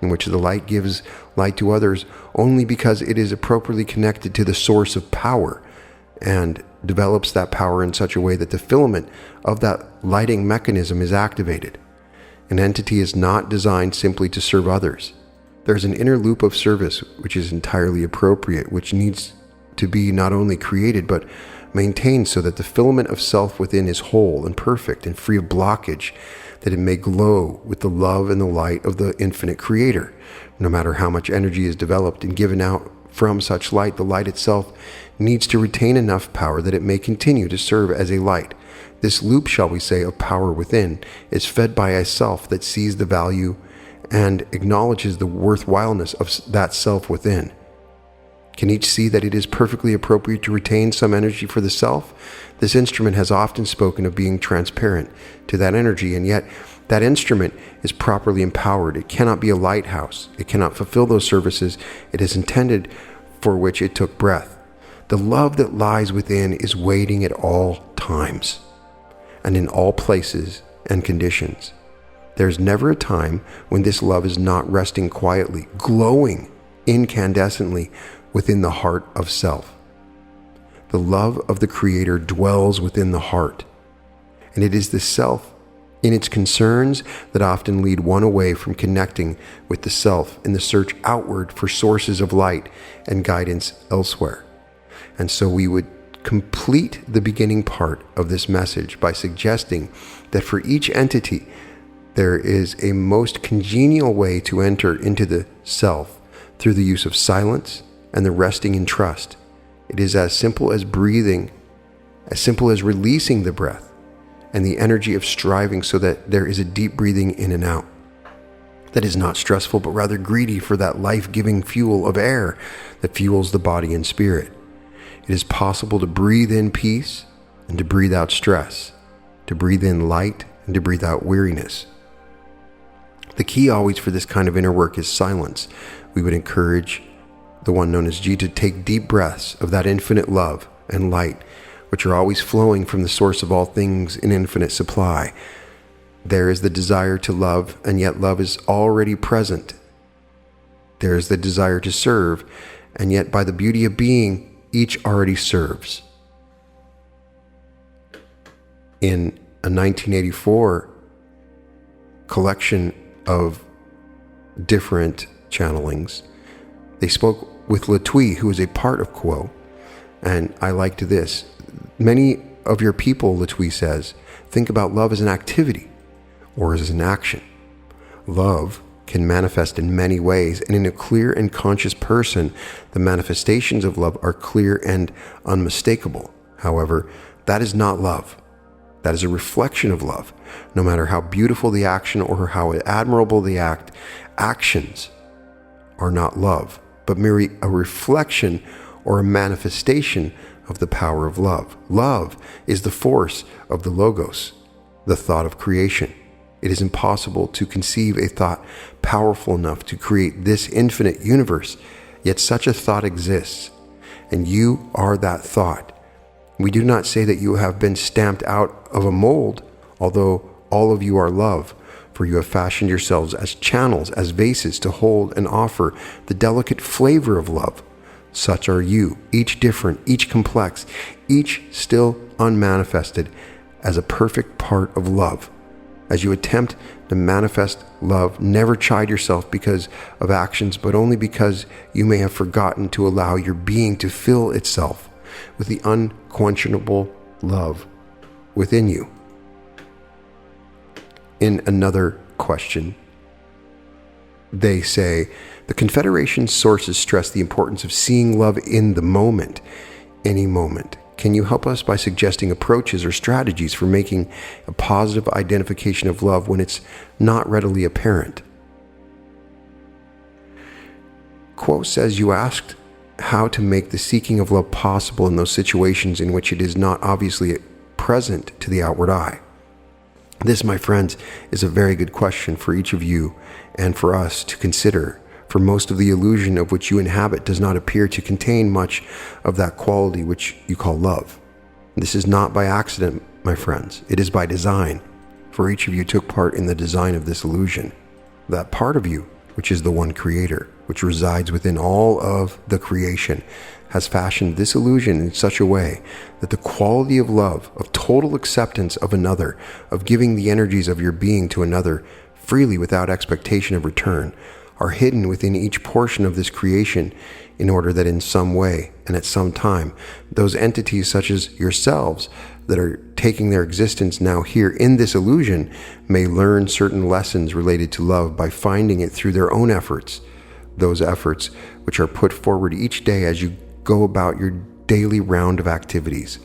Speaker 1: in which the light gives light to others only because it is appropriately connected to the source of power and develops that power in such a way that the filament of that lighting mechanism is activated. An entity is not designed simply to serve others. There's an inner loop of service which is entirely appropriate, which needs to be not only created but maintained so that the filament of self within is whole and perfect and free of blockage, that it may glow with the love and the light of the infinite creator. No matter how much energy is developed and given out from such light, the light itself needs to retain enough power that it may continue to serve as a light. This loop, shall we say, of power within is fed by a self that sees the value and acknowledges the worthwhileness of that self within. Can each see that it is perfectly appropriate to retain some energy for the self? This instrument has often spoken of being transparent to that energy, and yet that instrument is properly empowered. It cannot be a lighthouse. It cannot fulfill those services it is intended for which it took breath. The love that lies within is waiting at all times and in all places and conditions. There's never a time when this love is not resting quietly, glowing incandescently within the heart of self. The love of the Creator dwells within the heart, and it is the self in its concerns that often lead one away from connecting with the self in the search outward for sources of light and guidance elsewhere. And so we would complete the beginning part of this message by suggesting that for each entity, there is a most congenial way to enter into the self through the use of silence and the resting in trust. It is as simple as breathing, as simple as releasing the breath and the energy of striving so that there is a deep breathing in and out that is not stressful, but rather greedy for that life-giving fuel of air that fuels the body and spirit. It is possible to breathe in peace and to breathe out stress, to breathe in light and to breathe out weariness. The key always for this kind of inner work is silence. We would encourage the one known as G to take deep breaths of that infinite love and light, which are always flowing from the source of all things in infinite supply. There is the desire to love, and yet love is already present. There is the desire to serve, and yet by the beauty of being, each already serves. In a 1984 collection of different channelings, they spoke with Latwii, who is a part of Quo, and I liked this. Many of your people, Latwii says, think about love as an activity or as an action. Love can manifest in many ways, and in a clear and conscious person, the manifestations of love are clear and unmistakable. However, that is not love. That is a reflection of love. No matter how beautiful the action or how admirable the act, actions are not love, but merely a reflection or a manifestation of the power of love. Love is the force of the Logos, the thought of creation. It is impossible to conceive a thought powerful enough to create this infinite universe, yet such a thought exists, and you are that thought. We do not say that you have been stamped out of a mold, although all of you are love, for you have fashioned yourselves as channels, as vases to hold and offer the delicate flavor of love. Such are you, each different, each complex, each still unmanifested, as a perfect part of love. As you attempt to manifest love, never chide yourself because of actions, but only because you may have forgotten to allow your being to fill itself with the unquenchable love within you. In another question, they say, the Confederation's sources stress the importance of seeing love in the moment, any moment. Can you help us by suggesting approaches or strategies for making a positive identification of love when it's not readily apparent? Quo says you asked how to make the seeking of love possible in those situations in which it is not obviously present to the outward eye. This, my friends, is a very good question for each of you and for us to consider for most of the illusion of which you inhabit does not appear to contain much of that quality which you call love. This is not by accident, my friends. It is by design, for each of you took part in the design of this illusion. That part of you, which is the one creator, which resides within all of the creation, has fashioned this illusion in such a way that the quality of love, of total acceptance of another, of giving the energies of your being to another freely without expectation of return, are hidden within each portion of this creation, in order that in some way and at some time, those entities such as yourselves that are taking their existence now here in this illusion may learn certain lessons related to love by finding it through their own efforts, those efforts which are put forward each day as you go about your daily round of activities.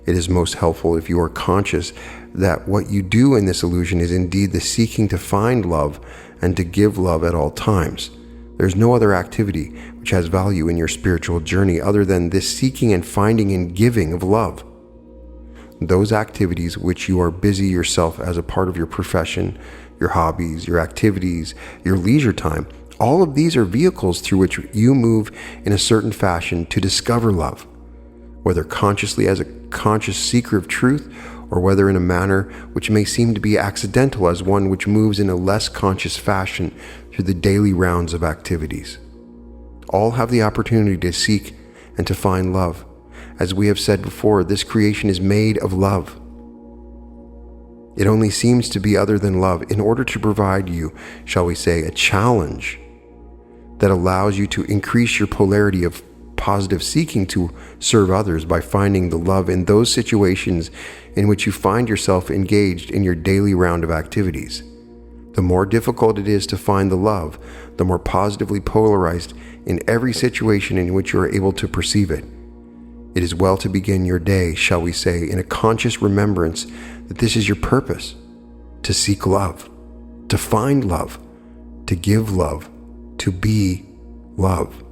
Speaker 1: It is most helpful if you are conscious that what you do in this illusion is indeed the seeking to find love and to give love at all times. There's no other activity which has value in your spiritual journey other than this seeking and finding and giving of love. Those activities which you are busy yourself as a part of your profession, your hobbies, your activities, your leisure time, all of these are vehicles through which you move in a certain fashion to discover love, whether consciously as a conscious seeker of truth, or whether in a manner which may seem to be accidental as one which moves in a less conscious fashion through the daily rounds of activities. All have the opportunity to seek and to find love. As we have said before, this creation is made of love. It only seems to be other than love in order to provide you, shall we say, a challenge that allows you to increase your polarity of positive seeking to serve others by finding the love in those situations in which you find yourself engaged in your daily round of activities. The more difficult it is to find the love, the more positively polarized in every situation in which you are able to perceive it. It is well to begin your day, shall we say, in a conscious remembrance that this is your purpose: to seek love, to find love, to give love, to be love.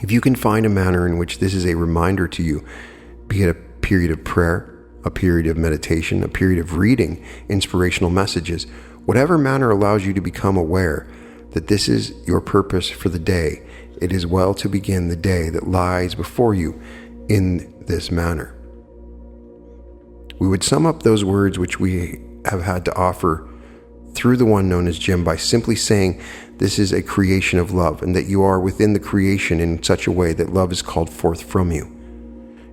Speaker 1: If you can find a manner in which this is a reminder to you, be it a period of prayer, a period of meditation, a period of reading inspirational messages, whatever manner allows you to become aware that this is your purpose for the day, it is well to begin the day that lies before you in this manner. We would sum up those words which we have had to offer through the one known as Jim by simply saying this is a creation of love, and that you are within the creation in such a way that love is called forth from you.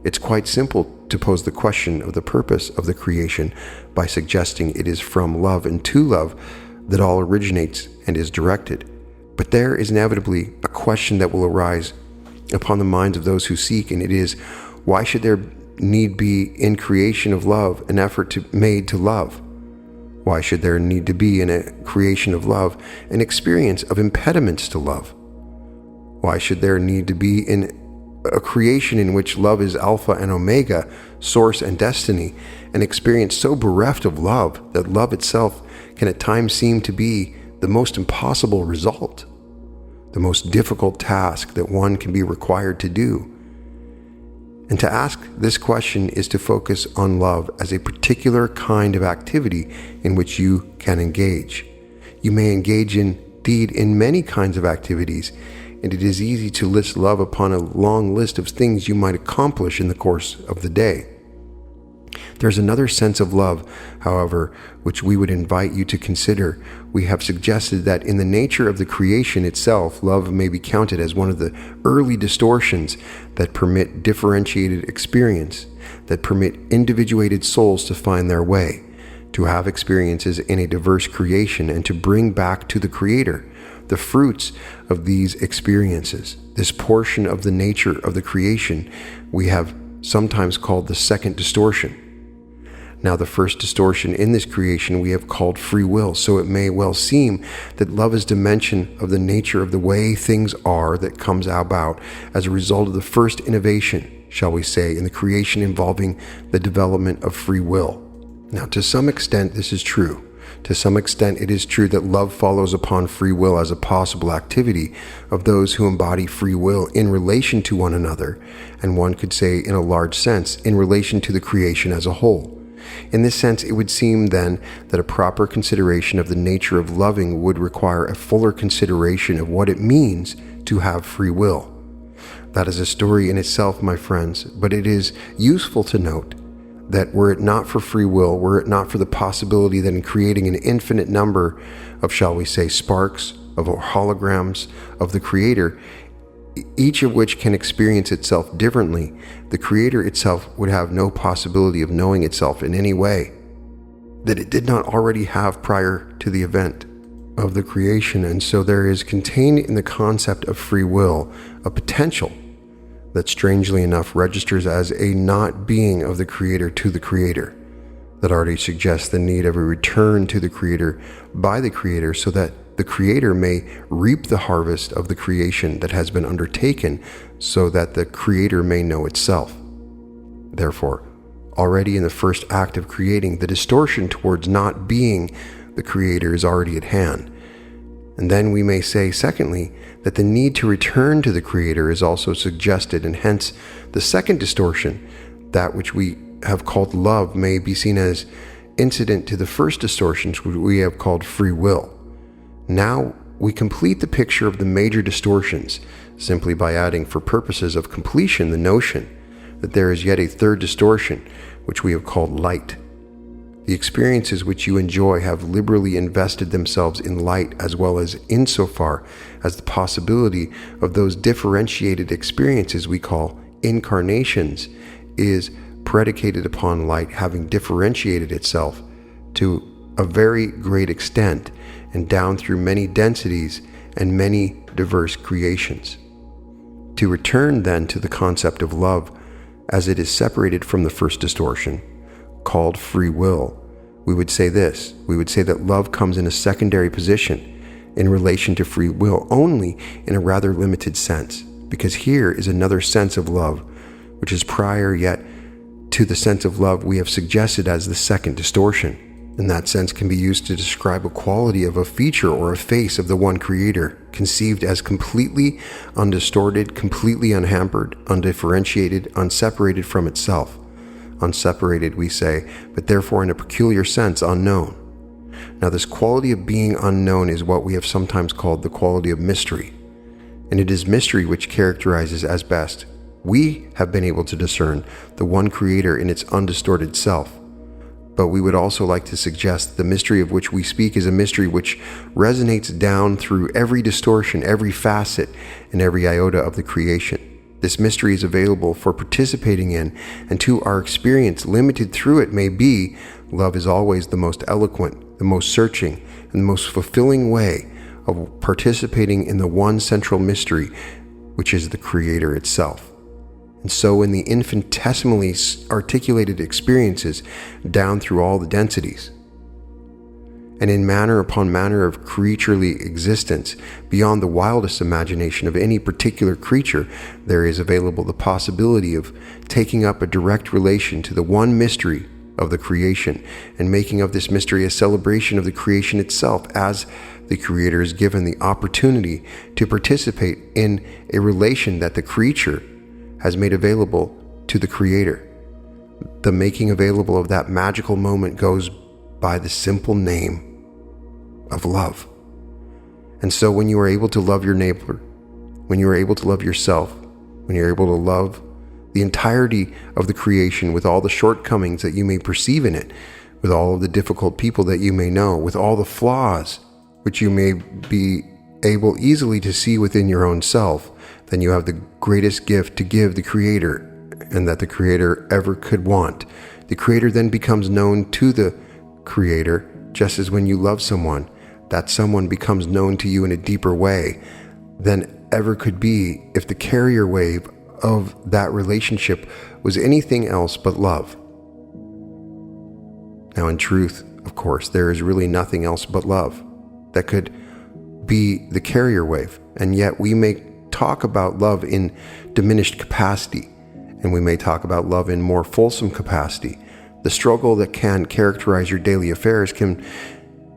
Speaker 1: It's quite simple to pose the question of the purpose of the creation by suggesting it is from love and to love that all originates and is directed. But there is inevitably a question that will arise upon the minds of those who seek, and it is, why should there need be in creation of love an effort made to love? Why should there need to be in a creation of love an experience of impediments to love? Why should there need to be in a creation in which love is Alpha and Omega, source and destiny, an experience so bereft of love that love itself can at times seem to be the most impossible result, the most difficult task that one can be required to do? And to ask this question is to focus on love as a particular kind of activity in which you can engage. You may engage indeed in many kinds of activities, and it is easy to list love upon a long list of things you might accomplish in the course of the day. There's another sense of love, however, which we would invite you to consider. We have suggested that in the nature of the creation itself, love may be counted as one of the early distortions that permit differentiated experience, that permit individuated souls to find their way, to have experiences in a diverse creation, and to bring back to the Creator the fruits of these experiences. This portion of the nature of the creation we have sometimes called the second distortion. Now, the first distortion in this creation we have called free will, so it may well seem that love is dimension of the nature of the way things are that comes about as a result of the first innovation, shall we say, in the creation involving the development of free will. Now, to some extent this is true. To some extent it is true that love follows upon free will as a possible activity of those who embody free will in relation to one another, and one could say in a large sense in relation to the creation as a whole. In this sense, it would seem then that a proper consideration of the nature of loving would require a fuller consideration of what it means to have free will. That is a story in itself, my friends, but it is useful to note that were it not for free will, were it not for the possibility that in creating an infinite number of, shall we say, sparks, of holograms of the Creator, each of which can experience itself differently, the Creator itself would have no possibility of knowing itself in any way that it did not already have prior to the event of the creation. And so there is contained in the concept of free will a potential that strangely enough registers as a not being of the Creator to the Creator, that already suggests the need of a return to the Creator by the Creator so that the Creator may reap the harvest of the creation that has been undertaken so that the Creator may know itself. Therefore, already in the first act of creating, the distortion towards not being the Creator is already at hand. And then we may say, secondly, that the need to return to the Creator is also suggested, and hence the second distortion, that which we have called love, may be seen as incident to the first distortions, which we have called free will. Now we complete the picture of the major distortions simply by adding, for purposes of completion, the notion that there is yet a third distortion, which we have called light. The experiences which you enjoy have liberally invested themselves in light, as well as insofar as the possibility of those differentiated experiences we call incarnations is predicated upon light having differentiated itself to a very great extent and down through many densities and many diverse creations. To return then to the concept of love as it is separated from the first distortion, called free will, we would say this. We would say that love comes in a secondary position in relation to free will only in a rather limited sense, because here is another sense of love, which is prior yet to the sense of love we have suggested as the second distortion. And that sense can be used to describe a quality of a feature or a face of the one Creator, conceived as completely undistorted, completely unhampered, undifferentiated, unseparated from itself. Unseparated, we say, but therefore in a peculiar sense unknown. Now this quality of being unknown is what we have sometimes called the quality of mystery. And it is mystery which characterizes as best we have been able to discern the one Creator in its undistorted self. But we would also like to suggest the mystery of which we speak is a mystery which resonates down through every distortion, every facet, and every iota of the creation. This mystery is available for participating in, and to our experience, limited through it may be, love is always the most eloquent, the most searching, and the most fulfilling way of participating in the one central mystery, which is the Creator itself. And so in the infinitesimally articulated experiences down through all the densities, and in manner upon manner of creaturely existence, beyond the wildest imagination of any particular creature, there is available the possibility of taking up a direct relation to the one mystery of the creation, and making of this mystery a celebration of the creation itself, as the Creator is given the opportunity to participate in a relation that the creature has made available to the Creator. The making available of that magical moment goes by the simple name of love. And so when you are able to love your neighbor, when you are able to love yourself, when you're able to love the entirety of the creation with all the shortcomings that you may perceive in it, with all of the difficult people that you may know, with all the flaws which you may be able easily to see within your own self, then you have the greatest gift to give the Creator, and that the Creator ever could want. The Creator then becomes known to the Creator, just as when you love someone, that someone becomes known to you in a deeper way than ever could be if the carrier wave of that relationship was anything else but love. Now, in truth, of course, there is really nothing else but love that could be the carrier wave, and yet we may talk about love in diminished capacity, and we may talk about love in more fulsome capacity. The struggle that can characterize your daily affairs can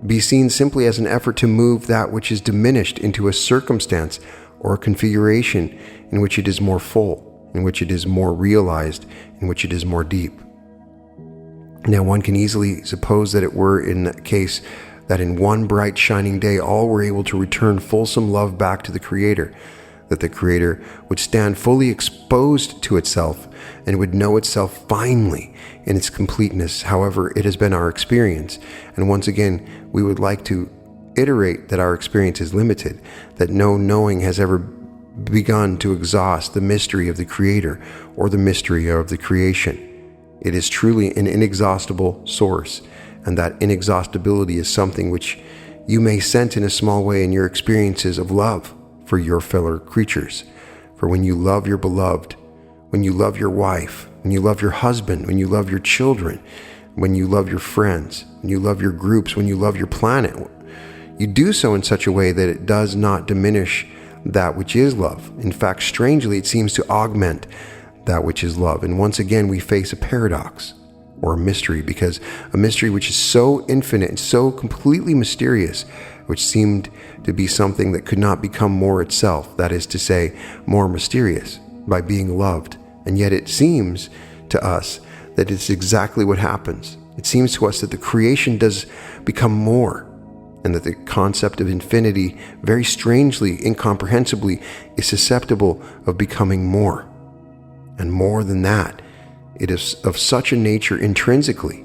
Speaker 1: be seen simply as an effort to move that which is diminished into a circumstance or a configuration in which it is more full, in which it is more realized, in which it is more deep. Now, one can easily suppose that it were in that case that in one bright shining day all were able to return fulsome love back to the Creator, that the Creator would stand fully exposed to itself and would know itself finally in its completeness. However, it has been our experience, and once again we would like to iterate that our experience is limited, that no knowing has ever begun to exhaust the mystery of the Creator or the mystery of the creation. It is truly an inexhaustible source, and that inexhaustibility is something which you may sense in a small way in your experiences of love for your fellow creatures. For when you love your beloved, when you love your wife, when you love your husband, when you love your children, when you love your friends, when you love your groups, when you love your planet, you do so in such a way that it does not diminish that which is love. In fact, strangely, it seems to augment that which is love. And once again, we face a paradox or a mystery, because a mystery which is so infinite and so completely mysterious, which seemed to be something that could not become more itself, that is to say, more mysterious by being loved. And yet it seems to us that it's exactly what happens. It seems to us that the creation does become more, and that the concept of infinity, very strangely, incomprehensibly, is susceptible of becoming more. And more than that, it is of such a nature intrinsically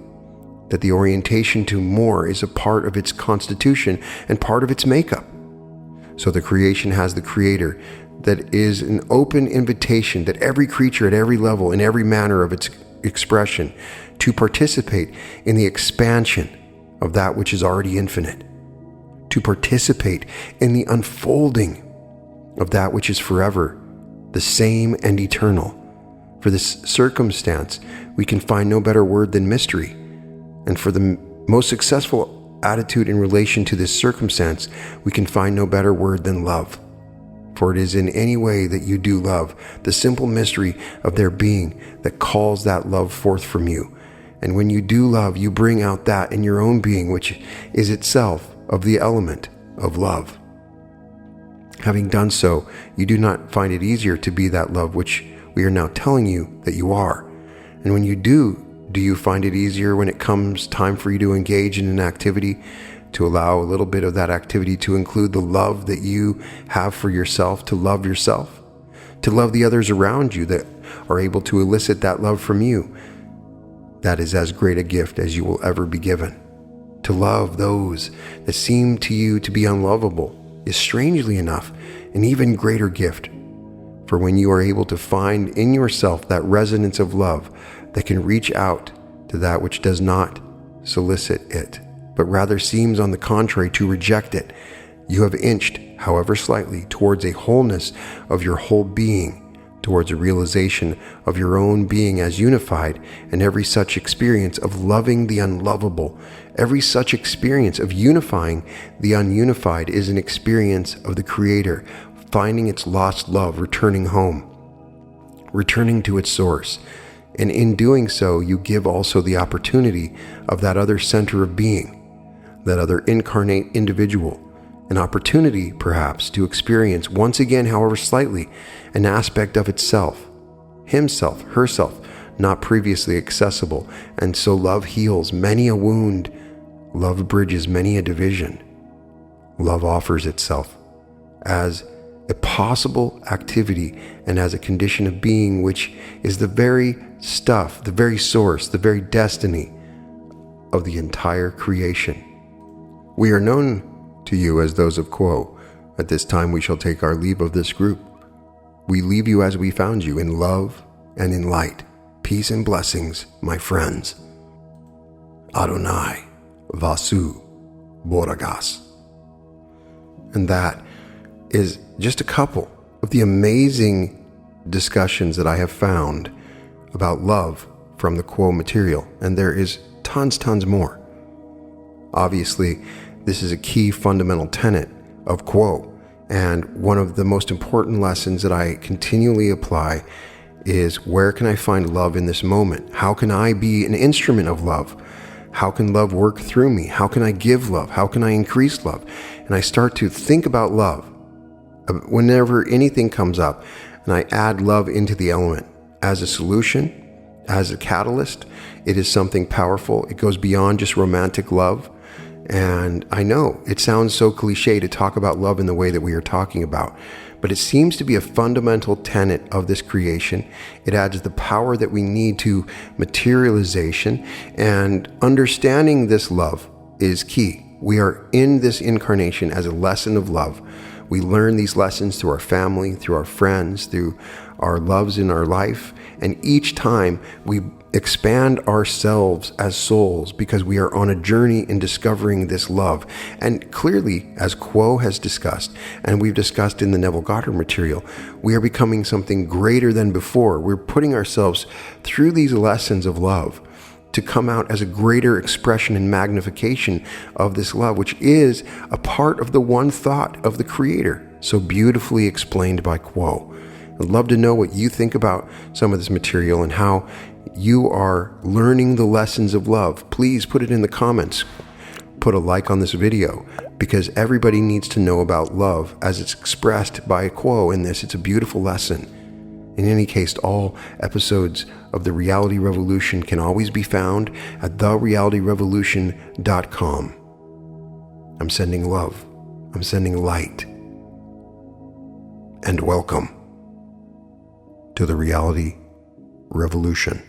Speaker 1: that the orientation to more is a part of its constitution and part of its makeup. So the creation has the Creator that is an open invitation that every creature at every level, in every manner of its expression, to participate in the expansion of that which is already infinite, to participate in the unfolding of that which is forever the same and eternal. For this circumstance, we can find no better word than mystery. And for the most successful attitude in relation to this circumstance, we can find no better word than love. For it is in any way that you do love, the simple mystery of their being that calls that love forth from you. And when you do love, you bring out that in your own being which is itself of the element of love. Having done so, you do not find it easier to be that love which we are now telling you that you are. And when you do you find it easier when it comes time for you to engage in an activity, to allow a little bit of that activity to include the love that you have for yourself, to love yourself, to love the others around you that are able to elicit that love from you? That is as great a gift as you will ever be given. To love those that seem to you to be unlovable is, strangely enough, an even greater gift. For when you are able to find in yourself that resonance of love that can reach out to that which does not solicit it, but rather seems on the contrary to reject it, you have inched, however slightly, towards a wholeness of your whole being, towards a realization of your own being as unified, and every such experience of loving the unlovable, every such experience of unifying the ununified is an experience of the Creator finding its lost love, returning home, returning to its source. And in doing so, you give also the opportunity of that other center of being, that other incarnate individual, an opportunity perhaps to experience once again, however slightly, an aspect of itself, himself, herself, not previously accessible. And so love heals many a wound, love bridges many a division. Love offers itself as a possible activity and as a condition of being which is the very stuff, the very source, the very destiny of the entire creation. We are known to you as those of Quo. At this time we shall take our leave of this group. We leave you as we found you, in love and in light. Peace and blessings, my friends. Adonai Vasu Boragas. And that is just a couple of the amazing discussions that I have found about love from the Quo material, and there is tons more. Obviously, this is a key fundamental tenet of Quo, and one of the most important lessons that I continually apply is, where can I find love in this moment? How can I be an instrument of love? How can love work through me? How can I give love? How can I increase love? And I start to think about love whenever anything comes up, and I add love into the element as a solution, as a catalyst. It is something powerful. It goes beyond just romantic love. And I know it sounds so cliche to talk about love in the way that we are talking about, but it seems to be a fundamental tenet of this creation. It adds the power that we need to materialization, and understanding this love is key. We are in this incarnation as a lesson of love. We learn these lessons through our family, through our friends, through our loves in our life. And each time we expand ourselves as souls because we are on a journey in discovering this love. And clearly, as Quo has discussed, and we've discussed in the Neville Goddard material, we are becoming something greater than before. We're putting ourselves through these lessons of love to come out as a greater expression and magnification of this love, which is a part of the one thought of the Creator, so beautifully explained by Quo. I'd love to know what you think about some of this material and how you are learning the lessons of love. Please put it in the comments. Put a like on this video, because everybody needs to know about love as it's expressed by Quo in this. It's a beautiful lesson. In any case, all episodes of The Reality Revolution can always be found at therealityrevolution.com. I'm sending love. I'm sending light. And welcome to The Reality Revolution.